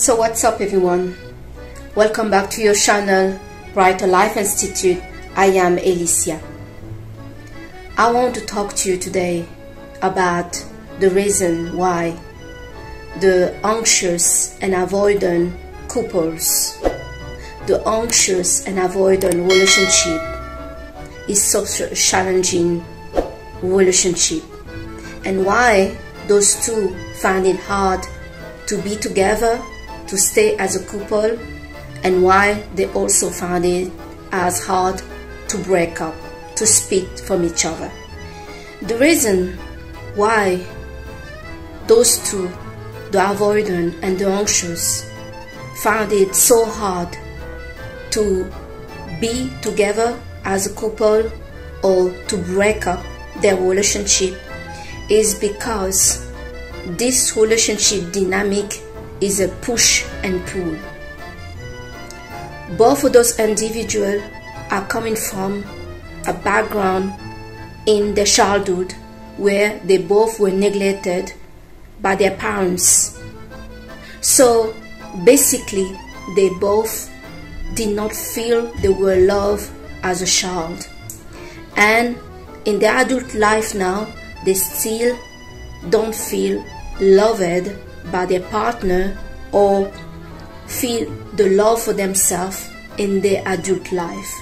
So what's up everyone? Welcome back to your channel, Brighter Life Institute. I am Alicia. I want to talk to you today about the reason why the anxious and avoidant couples, the anxious and avoidant relationship is such a challenging relationship, and why those two find it hard to be together, to stay as a couple, and why they also find it as hard to break up, to split from each other. The reason why those two, the avoidant and the anxious, find it so hard to be together as a couple or to break up their relationship is because this relationship dynamic is a push and pull. Both of those individuals are coming from a background in their childhood where they both were neglected by their parents. So basically they both did not feel they were loved as a child, and in their adult life now they still don't feel loved by their partner or feel the love for themselves in their adult life.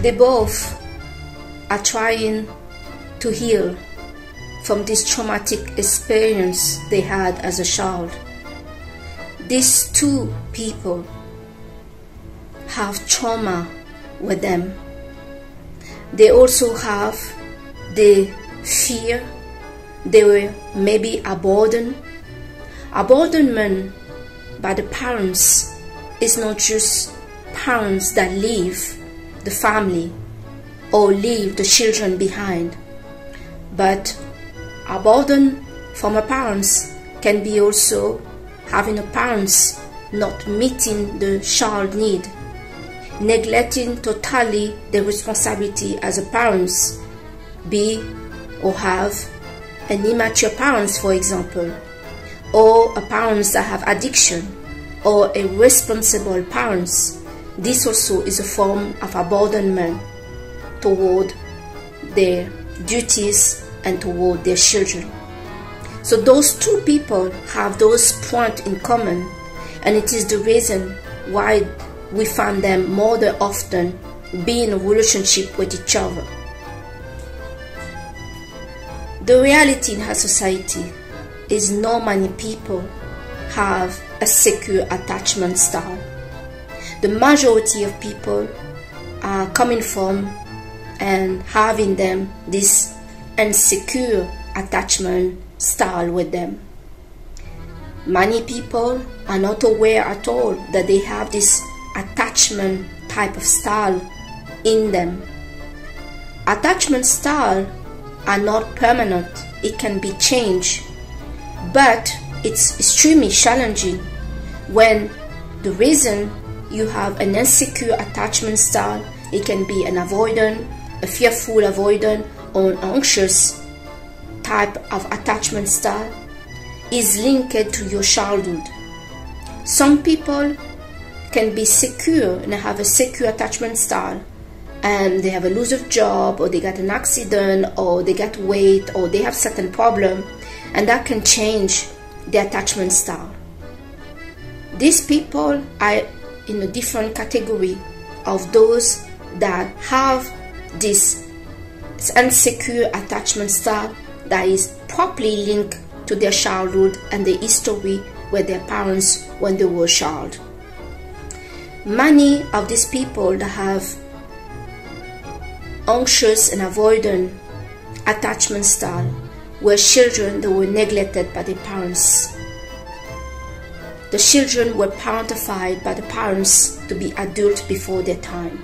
They both are trying to heal from this traumatic experience they had as a child. These two people have trauma with them. They also have the fear they were maybe abandoned. Abandonment by the parents is not just parents that leave the family or leave the children behind, but abandonment from a parents can be also having a parents not meeting the child need, neglecting totally the responsibility as a parents, be or have an immature parents, for example, or a parents that have addiction, or irresponsible parents. This also is a form of abandonment toward their duties and toward their children. So those two people have those points in common, and it is the reason why we find them more than often being in a relationship with each other. The reality in our society is not many people have a secure attachment style. The majority of people are coming from and having them this unsecure attachment style with them. Many people are not aware at all that they have this attachment type of style in them. Attachment style are not permanent, it can be changed, but it's extremely challenging when the reason you have an insecure attachment style, it can be an avoidant, a fearful avoidant, or an anxious type of attachment style, is linked to your childhood. Some people can be secure and have a secure attachment style, and they have a loss of job, or they got an accident, or they got weight, or they have certain problem, and that can change the attachment style. These people are in a different category of those that have this insecure attachment style that is properly linked to their childhood and the history with their parents when they were a child. Many of these people that have anxious and avoidant attachment style were children that were neglected by their parents. The children were parentified by the parents to be adult before their time.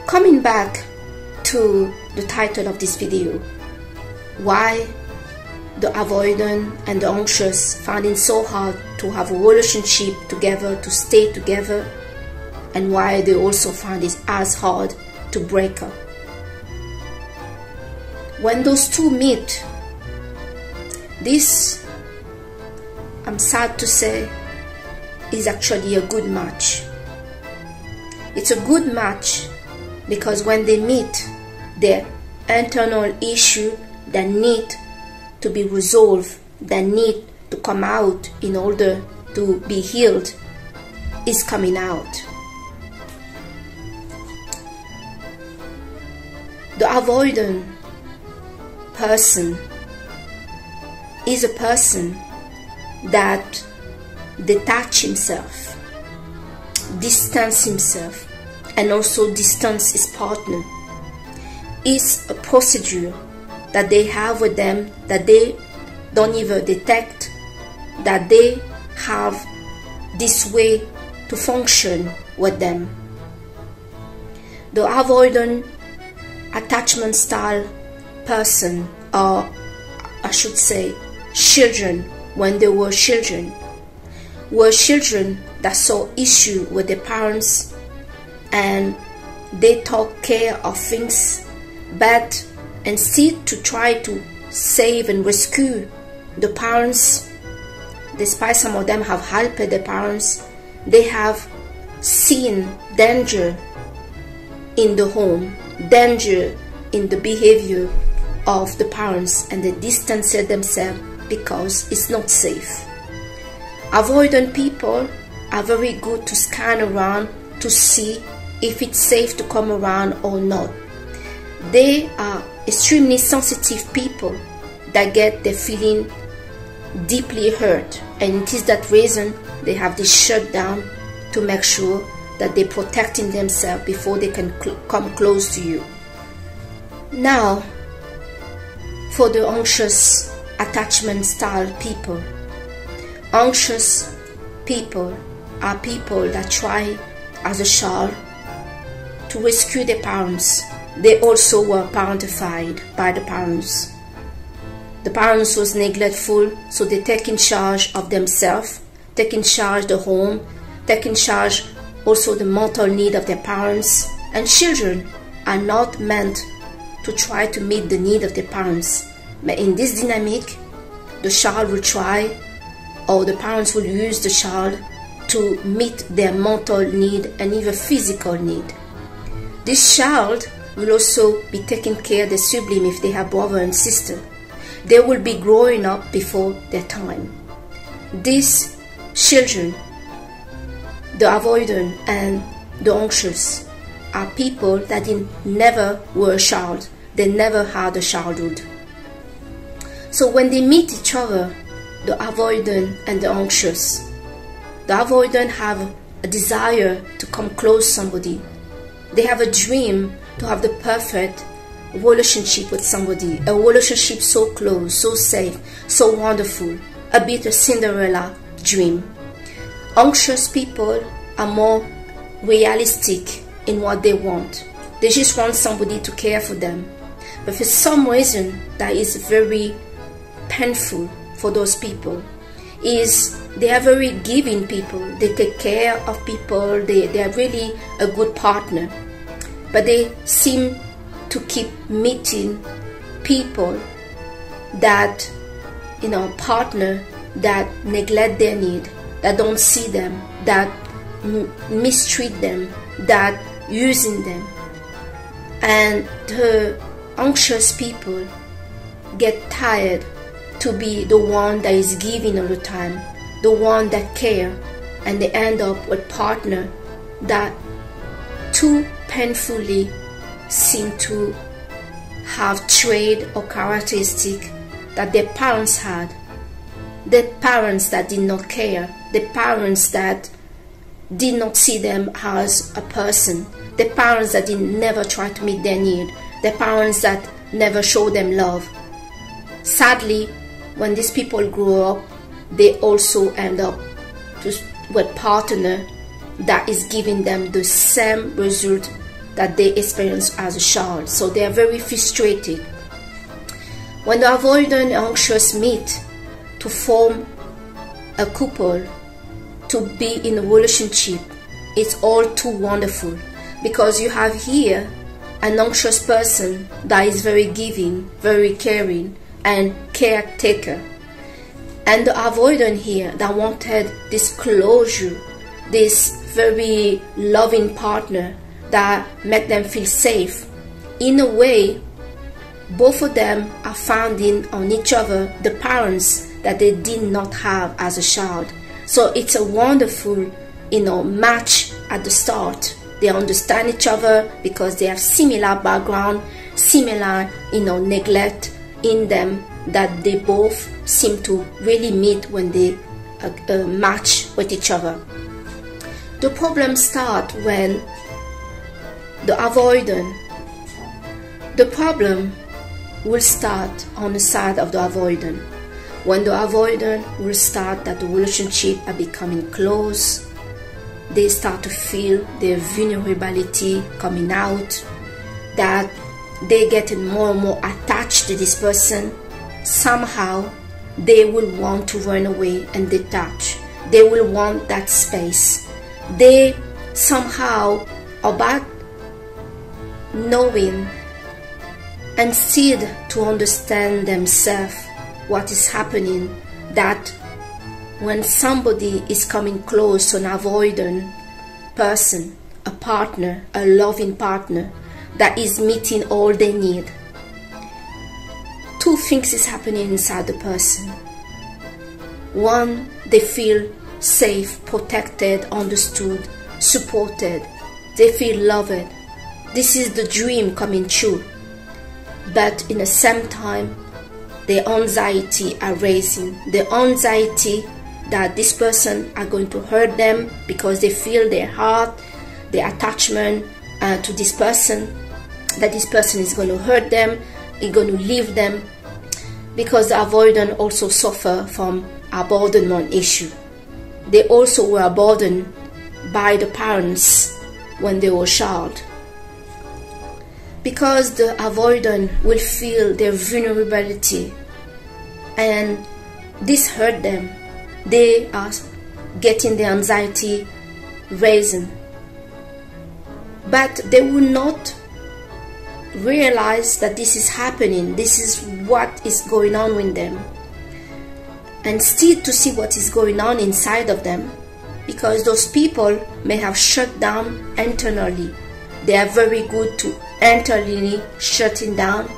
Coming back to the title of this video, why the avoidant and the anxious find it so hard to have a relationship together, to stay together, and why they also find it as hard to break up. When those two meet, This, I'm sad to say, is actually a good match. It's a good match because when they meet, their internal issue that need to be resolved, that need to come out in order to be healed, is coming out. The avoidant person is a person that detach himself, distance himself, and also distance his partner. It's a procedure that they have with them that they don't even detect that they have this way to function with them. The avoidant attachment style person, or I should say children, when they were children that saw issue with their parents and they took care of things, but instead to try to save and rescue the parents, despite some of them have helped their parents, they have seen danger in the home, danger in the behavior of the parents, and they distance themselves because it's not safe. Avoidant people are very good to scan around to see if it's safe to come around or not. They are extremely sensitive people that get their feeling deeply hurt, and it is that reason they have this shutdown to make sure that they're protecting themselves before they can come close to you. Now, for the anxious attachment style people. Anxious people are people that try as a child to rescue their parents. They also were parentified by the parents. The parents was neglectful, so they take in charge of themselves, take in charge the home, take in charge also the mental need of their parents. And children are not meant to try to meet the need of their parents. But in this dynamic, the child will try, or the parents will use the child to meet their mental need and even physical need. This child will also be taking care of their sibling if they have brother and sister. They will be growing up before their time. These children, the avoidant and the anxious, are people that never were a child. They never had a childhood. So when they meet each other, the avoidant and the anxious, the avoidant have a desire to come close to somebody. They have a dream to have the perfect relationship with somebody, a relationship so close, so safe, so wonderful, a bit of Cinderella dream. Anxious people are more realistic in what they want. They just want somebody to care for them. But for some reason that is very painful for those people is they are very giving people. They take care of people. They are really a good partner. But they seem to keep meeting people that, partner that neglect their need, that don't see them, that mistreat them, that using them. And the anxious people get tired to be the one that is giving all the time, the one that care, and they end up with partner that too painfully seem to have trait or characteristic that their parents had. The parents that did not care, the parents that did not see them as a person, the parents that did never try to meet their need, the parents that never showed them love. Sadly, when these people grow up, they also end up with partner that is giving them the same result that they experienced as a child. So they are very frustrated. When the avoidant and anxious meet to form a couple, to be in a relationship, it's all too wonderful, because you have here an anxious person that is very giving, very caring, and caretaker. And the avoidant here that wanted this closure, this very loving partner that make them feel safe. In a way, both of them are finding on each other the parents that they did not have as a child. So it's a wonderful, match at the start. They understand each other because they have similar background, similar, neglect in them, that they both seem to really meet when they match with each other. The problems start when the problem will start on the side of the avoidant. When the avoidant will start that the relationship are becoming close, they start to feel their vulnerability coming out, that they getting more and more attached to this person. Somehow they will want to run away and detach. They will want that space. They somehow, about knowing and seed to understand themselves what is happening, that when somebody is coming close to an avoidant person, a partner, a loving partner that is meeting all they need, two things is happening inside the person. One, they feel safe, protected, understood, supported. They feel loved. This is the dream coming true. But in the same time, the anxiety are raising. The anxiety that this person are going to hurt them because they feel their heart, their attachment to this person, that this person is going to hurt them, is going to leave them, because the avoidant also suffer from abandonment issue. They also were abandoned by the parents when they were a child. Because the avoidant will feel their vulnerability and this hurt them, they are getting the anxiety raising. But they will not realize that this is happening, this is what is going on with them, and still to see what is going on inside of them, because those people may have shut down internally. They are very good to internally shutting down.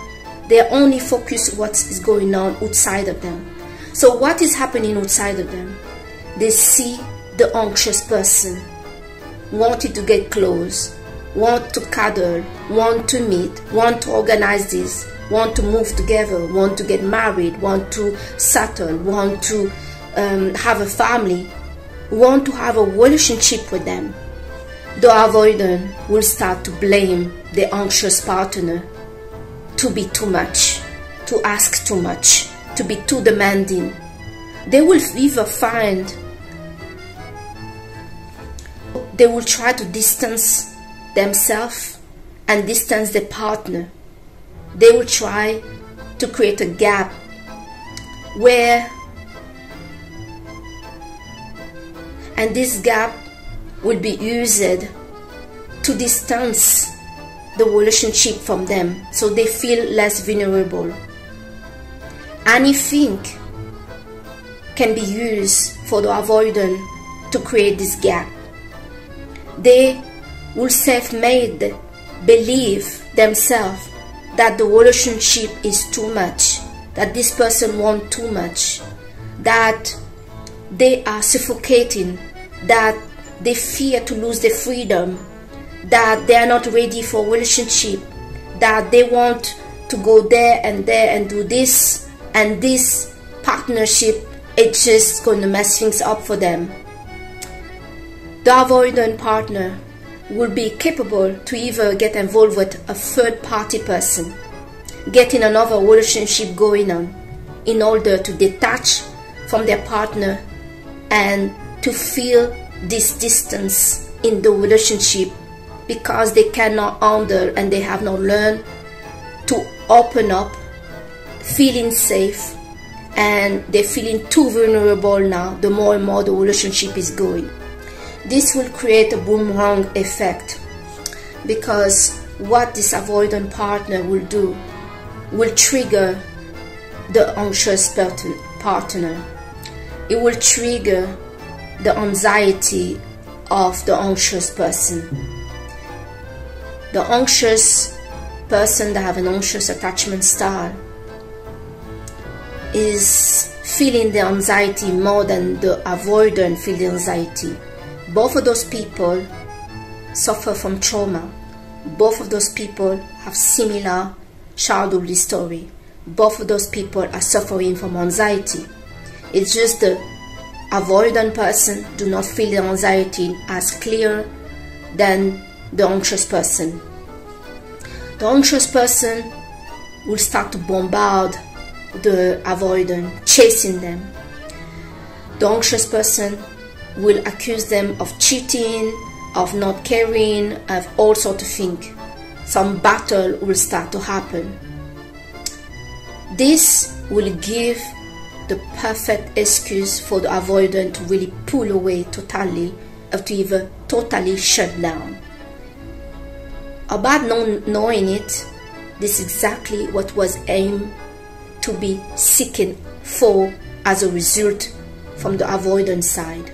They only focus what is going on outside of them. So what is happening outside of them? They see the anxious person wanting to get close, want to cuddle, want to meet, want to organize this, want to move together, want to get married, want to settle, want to have a family, want to have a relationship with them. The avoidant will start to blame the anxious partner to be too much, to ask too much, to be too demanding. They will either they will try to distance themselves and distance the partner. They will try to create a gap where, and this gap will be used to distance the relationship from them, so they feel less vulnerable. Anything can be used for the avoidant to create this gap. They will self-made believe themselves that the relationship is too much, that this person wants too much, that they are suffocating, that they fear to lose their freedom, that they are not ready for a relationship, that they want to go there and do this, and this partnership is just going to mess things up for them. The avoidant partner will be capable to either get involved with a third party person, getting another relationship going on in order to detach from their partner and to feel this distance in the relationship, because they cannot handle and they have not learned to open up, feeling safe, and they're feeling too vulnerable now the more and more the relationship is going. This will create a boomerang effect, because what this avoidant partner will do will trigger the anxious partner. it will trigger the anxiety of the anxious person. The anxious person that have an anxious attachment style is feeling the anxiety more than the avoidant feel the anxiety. Both of those people suffer from trauma. Both of those people have similar childhood history. Both of those people are suffering from anxiety. It's just the avoidant person do not feel the anxiety as clear than the anxious person. The anxious person will start to bombard the avoidant, chasing them. The anxious person will accuse them of cheating, of not caring, of all sorts of things. Some battle will start to happen. This will give the perfect excuse for the avoidant to really pull away totally, or to even totally shut down. About knowing it, this is exactly what was aimed to be seeking for as a result from the avoidant side.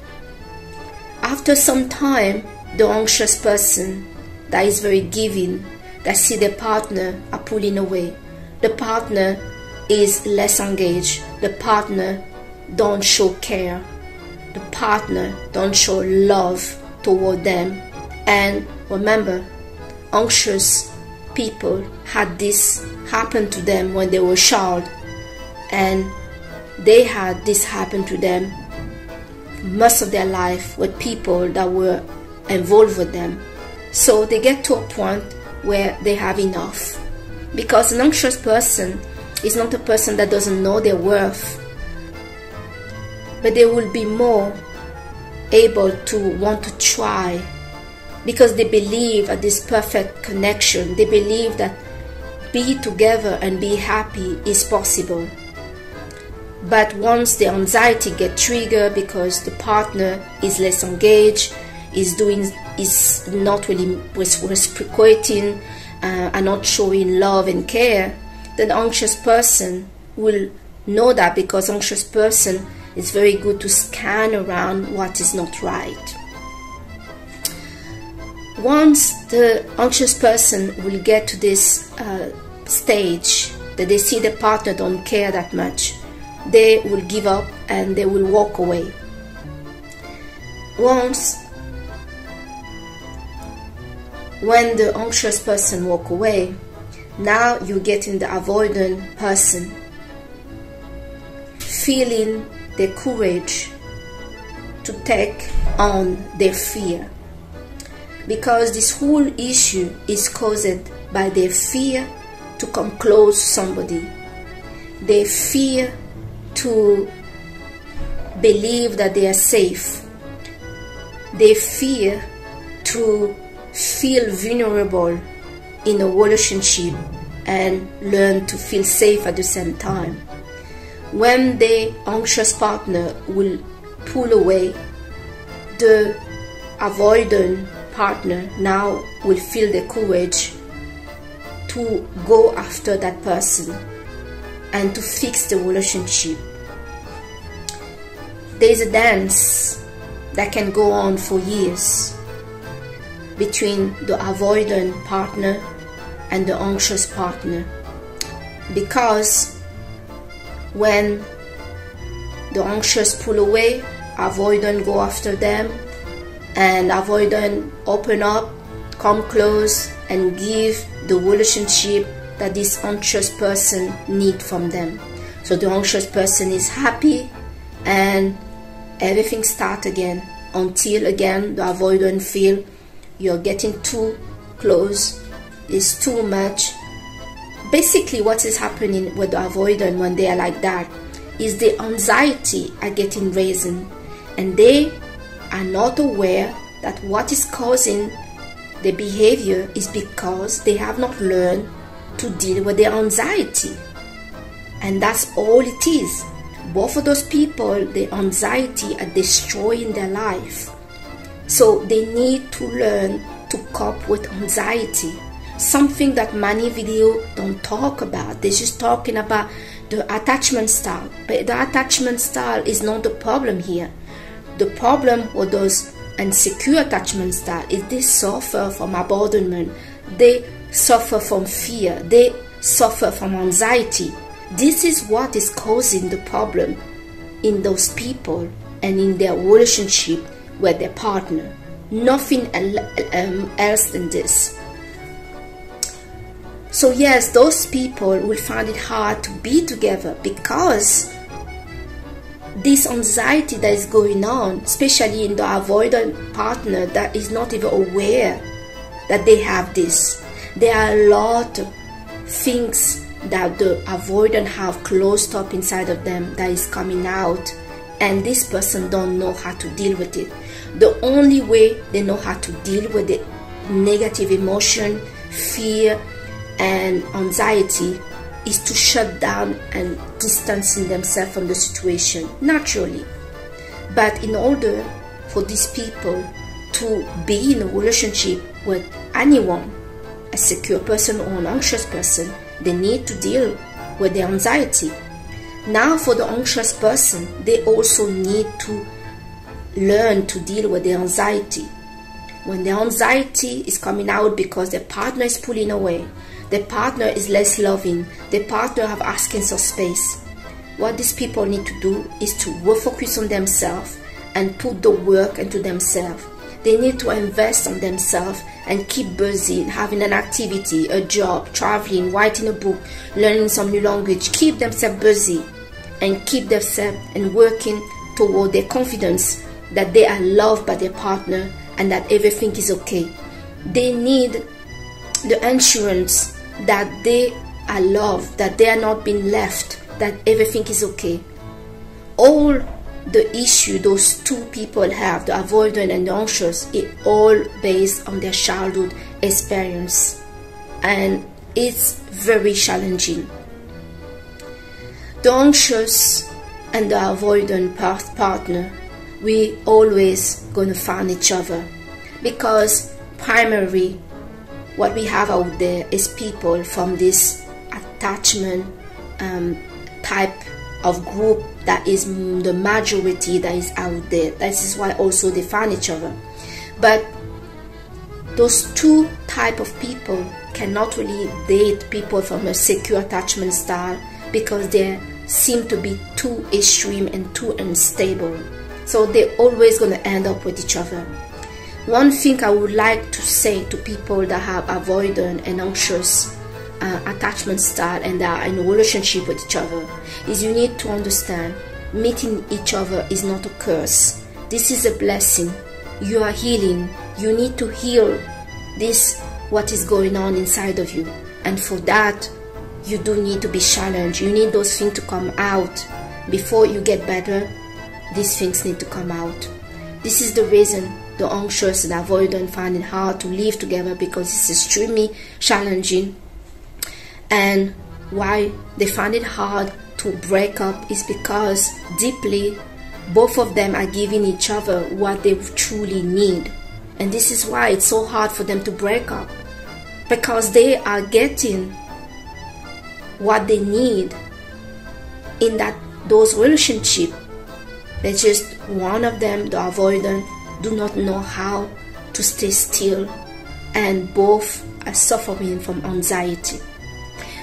After some time, the anxious person that is very giving, that see their partner are pulling away, the partner is less engaged, the partner don't show care, the partner don't show love toward them. And remember, anxious people had this happen to them when they were a child, and they had this happen to them most of their life with people that were involved with them. So they get to a point where they have enough, because an anxious person is not a person that doesn't know their worth, but they will be more able to want to try, because they believe at this perfect connection. They believe that be together and be happy is possible. But once the anxiety gets triggered because the partner is less engaged, is not really reciprocating, and not showing love and care, then the anxious person will know that, because anxious person is very good to scan around what is not right. Once the anxious person will get to this stage that they see the partner don't care that much, they will give up and they will walk away. When the anxious person walk away, now you get in the avoidant person feeling the courage to take on their fear, because this whole issue is caused by their fear to come close to somebody, their fear to believe that they are safe, their fear to feel vulnerable in a relationship and learn to feel safe at the same time. When the anxious partner will pull away, the avoidant partner now will feel the courage to go after that person and to fix the relationship. There is a dance that can go on for years between the avoidant partner and the anxious partner, because when the anxious pull away, avoidant go after them, and avoidant open up, come close, and give the relationship that this anxious person need from them. So the anxious person is happy and everything start again, until again the avoidant feel you're getting too close, it's too much. Basically what is happening with the avoidant when they are like that is the anxiety are getting risen, and they are not aware that what is causing the behavior is because they have not learned to deal with their anxiety. And that's all it is. Both of those people, the anxiety are destroying their life. So they need to learn to cope with anxiety. Something that many videos don't talk about. They're just talking about the attachment style. But the attachment style is not the problem here. The problem with those insecure attachment style is they suffer from abandonment, they suffer from fear, they suffer from anxiety. This is what is causing the problem in those people and in their relationship with their partner. Nothing else than this. So yes, those people will find it hard to be together because this anxiety that is going on, especially in the avoidant partner that is not even aware that they have this. There are a lot of things that the avoidant have closed up inside of them that is coming out, and this person don't know how to deal with it. The only way they know how to deal with the negative emotion, fear, and anxiety is to shut down and distancing themselves from the situation naturally. But in order for these people to be in a relationship with anyone, a secure person or an anxious person, they need to deal with their anxiety. Now for the anxious person, they also need to learn to deal with their anxiety. When the anxiety is coming out because their partner is pulling away, the partner is less loving, the partner have asking for space, what these people need to do is to refocus on themselves and put the work into themselves. They need to invest on themselves and keep busy, having an activity, a job, traveling, writing a book, learning some new language. Keep themselves busy and keep themselves and working toward their confidence that they are loved by their partner and that everything is okay. They need the assurance that they are loved, that they are not being left, that everything is okay. All the issue those two people have, the avoidant and the anxious, is all based on their childhood experience, and it's very challenging. The anxious and the avoidant partner, we always going to find each other, because primarily what we have out there is people from this attachment type of group that is the majority that is out there. This is why also they find each other. But those two type of people cannot really date people from a secure attachment style because they seem to be too extreme and too unstable. So they're always going to end up with each other. One thing I would like to say to people that have avoidant and anxious attachment style and that are in a relationship with each other is you need to understand meeting each other is not a curse. This is a blessing. You are healing. You need to heal this, what is going on inside of you. And for that, you do need to be challenged. You need those things to come out. Before you get better, these things need to come out. This is the reason the anxious and avoidant find it hard to live together, because it's extremely challenging. And why they find it hard to break up is because deeply both of them are giving each other what they truly need. And this is why it's so hard for them to break up, because they are getting what they need in those relationships. There's just one of them, the avoidant, do not know how to stay still, and both are suffering from anxiety.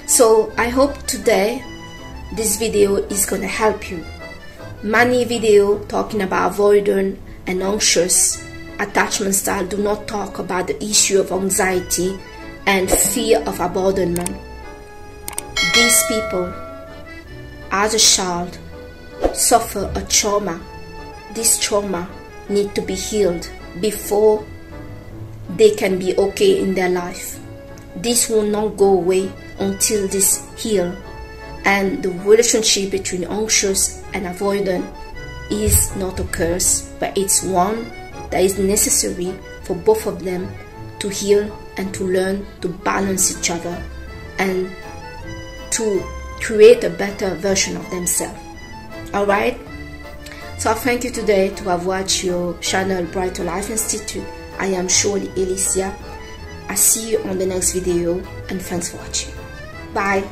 So I hope today this video is going to help you. Many videos talking about avoidant and anxious attachment style do not talk about the issue of anxiety and fear of abandonment. These people, as a child, suffer a trauma. This trauma need to be healed before they can be okay in their life. This will not go away until this heal, and the relationship between anxious and avoidant is not a curse, but it's one that is necessary for both of them to heal and to learn to balance each other and to create a better version of themselves. Alright? So I thank you today to have watched your channel Brighter Life Institute. I am Shirley Alicia. I see you on the next video, and thanks for watching. Bye.